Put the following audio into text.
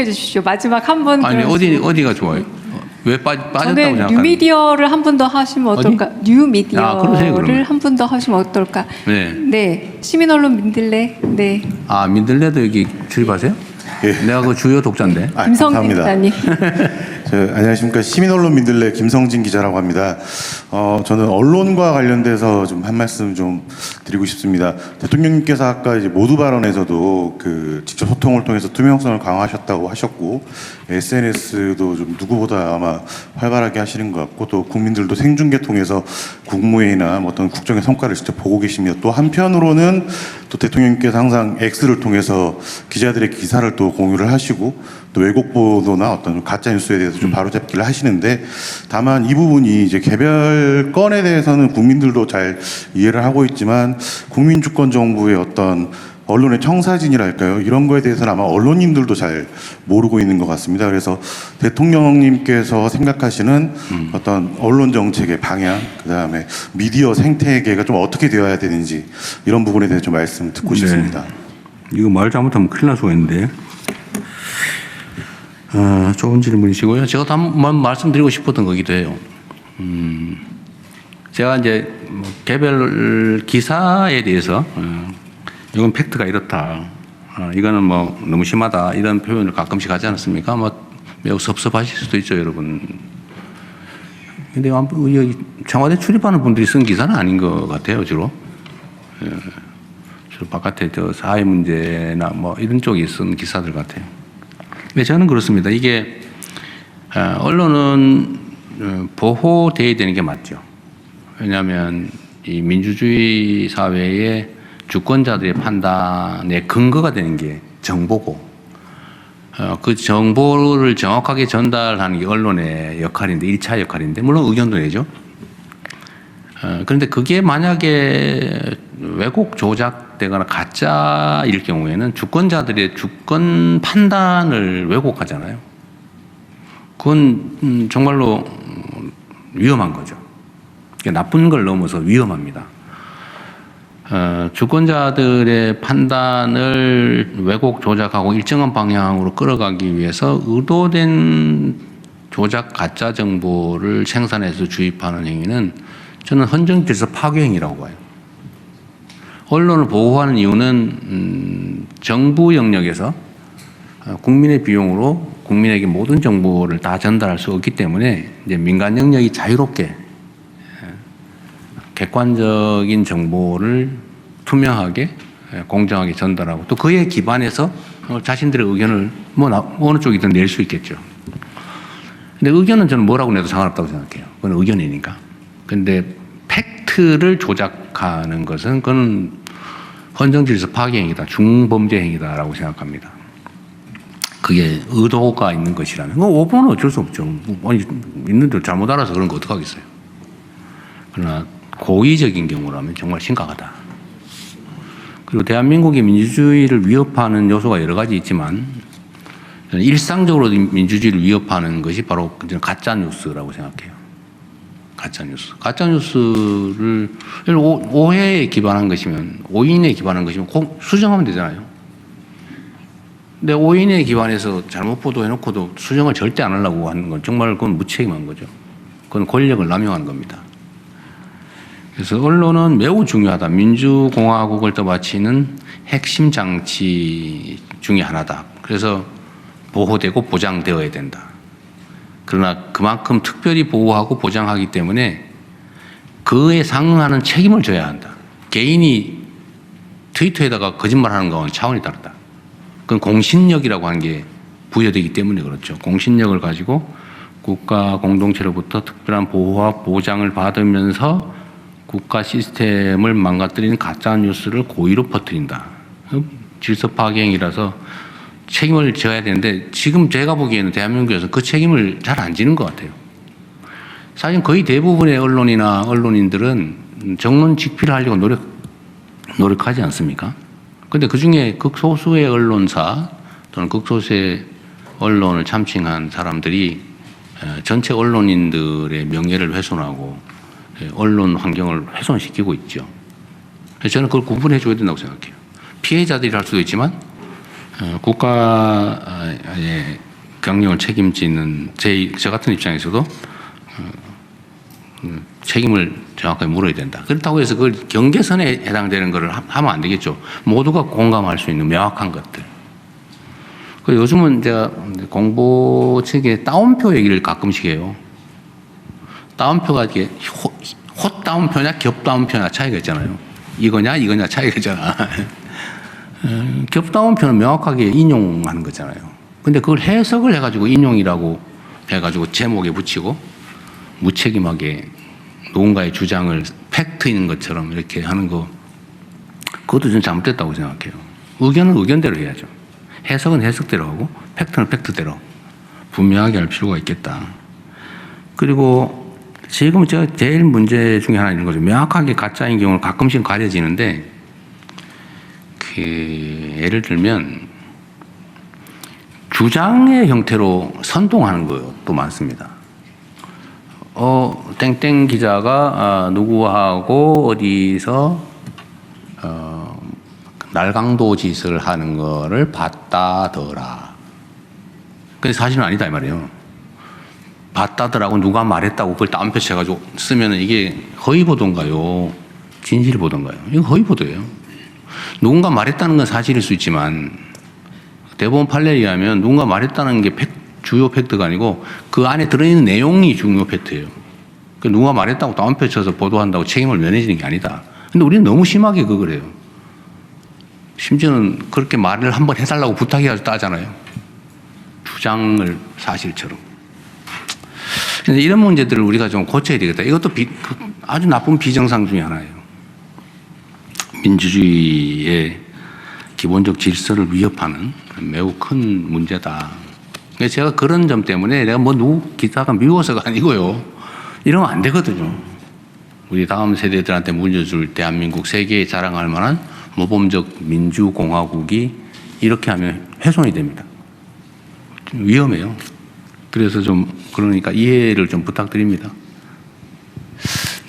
지적해 주십시오. 마지막 한 분. 아니 어디가 좋아요? 왜 빠졌다고 저는 생각하세요? 뉴미디어를 한 분 더 하시면 어떨까? 그러세요, 뉴미디어를 그러면. 한 분 더 하시면 어떨까? 네. 네. 시민언론 민들레. 네. 아 민들레도 여기 출입하세요? 예. 내가 그 주요 독자인데. 김성진 감사합니다. 기자님. 안녕하십니까. 시민언론 민들레 김성진 기자라고 합니다. 저는 언론과 관련돼서 좀 한 말씀 좀 드리고 싶습니다. 대통령님께서 아까 이제 모두 발언에서도 그 직접 소통을 통해서 투명성을 강화하셨다고 하셨고, SNS도 좀 누구보다 아마 활발하게 하시는 것 같고, 또 국민들도 생중계 통해서 국무회의나 뭐 어떤 국정의 성과를 직접 보고 계시며, 또 한편으로는 또 대통령님께서 항상 X를 통해서 기자들의 기사를 또 공유를 하시고, 또 왜곡 보도나 어떤 가짜 뉴스에 대해서 좀 바로잡기를 하시는데, 다만 이 부분이 이제 개별 건에 대해서는 국민들도 잘 이해를 하고 있지만 국민주권 정부의 어떤 언론의 청사진이랄까요, 이런 거에 대해서는 아마 언론인들도 잘 모르고 있는 것 같습니다. 그래서 대통령님께서 생각하시는 어떤 언론 정책의 방향, 그다음에 미디어 생태계가 좀 어떻게 되어야 되는지, 이런 부분에 대해서 좀 말씀 듣고 싶습니다. 이거 말 잘못하면 큰일 날 수가 있는데. 좋은 질문이시고요. 제가 또 한번 말씀드리고 싶었던 거기도 해요. 제가 이제 개별 기사에 대해서 이건 팩트가 이렇다, 이거는 뭐 너무 심하다, 이런 표현을 가끔씩 하지 않았습니까? 뭐 매우 섭섭하실 수도 있죠, 여러분. 근데 여기 청와대 출입하는 분들이 쓴 기사는 아닌 것 같아요, 주로. 주로 바깥에 저 사회 문제나 뭐 이런 쪽에 쓴 기사들 같아요. 네, 저는 그렇습니다. 이게 언론은 보호돼야 되는 게 맞죠. 왜냐하면 이 민주주의 사회의 주권자들의 판단의 근거가 되는 게 정보고, 그 정보를 정확하게 전달하는 게 언론의 역할인데, 1차 역할인데, 물론 의견도 내죠. 그런데 그게 만약에 왜곡 조작되거나 가짜일 경우에는 주권자들의 주권 판단을 왜곡하잖아요. 그건 정말로 위험한 거죠. 나쁜 걸 넘어서 위험합니다. 주권자들의 판단을 왜곡 조작하고 일정한 방향으로 끌어가기 위해서 의도된 조작 가짜 정보를 생산해서 주입하는 행위는 저는 헌정질서 파괴 행위라고 봐요. 언론을 보호하는 이유는 정부 영역에서 국민의 비용으로 국민에게 모든 정보를 다 전달할 수 없기 때문에 이제 민간 영역이 자유롭게 객관적인 정보를 투명하게 공정하게 전달하고, 또 그에 기반해서 자신들의 의견을 어느 쪽이든 낼 수 있겠죠. 근데 의견은 저는 뭐라고 내도 상관없다고 생각해요. 그건 의견이니까. 근데 팩트를 조작하는 것은 그건 헌정질서 파괴 행위다, 중범죄 행위다라고 생각합니다. 그게 의도가 있는 것이라면, 오보는 어쩔 수 없죠. 아니, 있는데 잘못 알아서 그런 거 어떡하겠어요. 그러나 고의적인 경우라면 정말 심각하다. 그리고 대한민국의 민주주의를 위협하는 요소가 여러 가지 있지만, 저는 일상적으로 민주주의를 위협하는 것이 바로 가짜 뉴스라고 생각해요. 가짜 뉴스. 가짜 뉴스를 오해에 기반한 것이면, 오인에 기반한 것이면 수정하면 되잖아요. 근데 오인에 기반해서 잘못 보도해놓고도 수정을 절대 안 하려고 하는 건 정말 그건 무책임한 거죠. 그건 권력을 남용하는 겁니다. 그래서 언론은 매우 중요하다. 민주공화국을 떠받치는 핵심 장치 중에 하나다. 그래서 보호되고 보장되어야 된다. 그러나 그만큼 특별히 보호하고 보장하기 때문에 그에 상응하는 책임을 져야 한다. 개인이 트위터에다가 거짓말하는 거와는 차원이 다르다. 그건 공신력이라고 하는 게 부여되기 때문에 그렇죠. 공신력을 가지고 국가 공동체로부터 특별한 보호와 보장을 받으면서 국가 시스템을 망가뜨리는 가짜 뉴스를 고의로 퍼뜨린다. 질서 파괴 행위라서 책임을 져야 되는데, 지금 제가 보기에는 대한민국에서 그 책임을 잘 안 지는 것 같아요. 사실 거의 대부분의 언론이나 언론인들은 정론 직피를 하려고 노력하지 않습니까? 그런데 그중에 극소수의 언론사 또는 극소수의 언론을 참칭한 사람들이 전체 언론인들의 명예를 훼손하고 언론 환경을 훼손시키고 있죠. 저는 그걸 구분해 줘야 된다고 생각해요. 피해자들이 할 수도 있지만 국가의 경영을 책임지는 저 같은 입장에서도 책임을 정확하게 물어야 된다. 그렇다고 해서 그걸 경계선에 해당되는 것을 하면 안 되겠죠. 모두가 공감할 수 있는 명확한 것들. 그 요즘은 제가 공보 측에 따옴표 얘기를 가끔씩 해요. 따옴표가 이게 헛 따옴표냐 겹 따옴표냐 차이가 있잖아요. 이거냐 차이가 있잖아. 겹 따옴표는 명확하게 인용하는 거잖아요. 근데 그걸 해석을 해가지고 인용이라고 해가지고 제목에 붙이고 무책임하게 누군가의 주장을 팩트인 것처럼 이렇게 하는 거, 그것도 좀 잘못됐다고 생각해요. 의견은 의견대로 해야죠. 해석은 해석대로 하고 팩트는 팩트대로 분명하게 할 필요가 있겠다. 그리고 지금 제가 제일 문제 중에 하나 있는 거죠. 명확하게 가짜인 경우는 가끔씩 가려지는데, 예를 들면 주장의 형태로 선동하는 것도 많습니다. 땡땡 기자가 누구하고 어디서 날강도 짓을 하는 거를 봤다더라. 근데 사실은 아니다 이 말이에요. 봤다더라고 누가 말했다고 그걸 따옴표 쳐가지고 쓰면은 이게 허위 보도인가요? 진실 보도인가요? 이거 허위 보도예요. 누군가 말했다는 건 사실일 수 있지만 대법원 판례에 의하면 누군가 말했다는 게 주요 팩트가 아니고 그 안에 들어있는 내용이 중요 팩트예요. 누가 말했다고 따옴표 쳐서 보도한다고 책임을 면해지는 게 아니다. 근데 우리는 너무 심하게 그걸 해요. 심지어는 그렇게 말을 한번 해달라고 부탁해가지고 따잖아요. 주장을 사실처럼. 근데 이런 문제들을 우리가 좀 고쳐야 되겠다. 이것도 아주 나쁜 비정상 중에 하나예요. 민주주의의 기본적 질서를 위협하는 매우 큰 문제다. 제가 그런 점 때문에 내가 뭐 누구 기자가 미워서가 아니고요. 이러면 안 되거든요. 우리 다음 세대들한테 물려줄 대한민국 세계에 자랑할 만한 모범적 민주공화국이 이렇게 하면 훼손이 됩니다. 위험해요. 그래서 좀 그러니까 이해를 좀 부탁드립니다.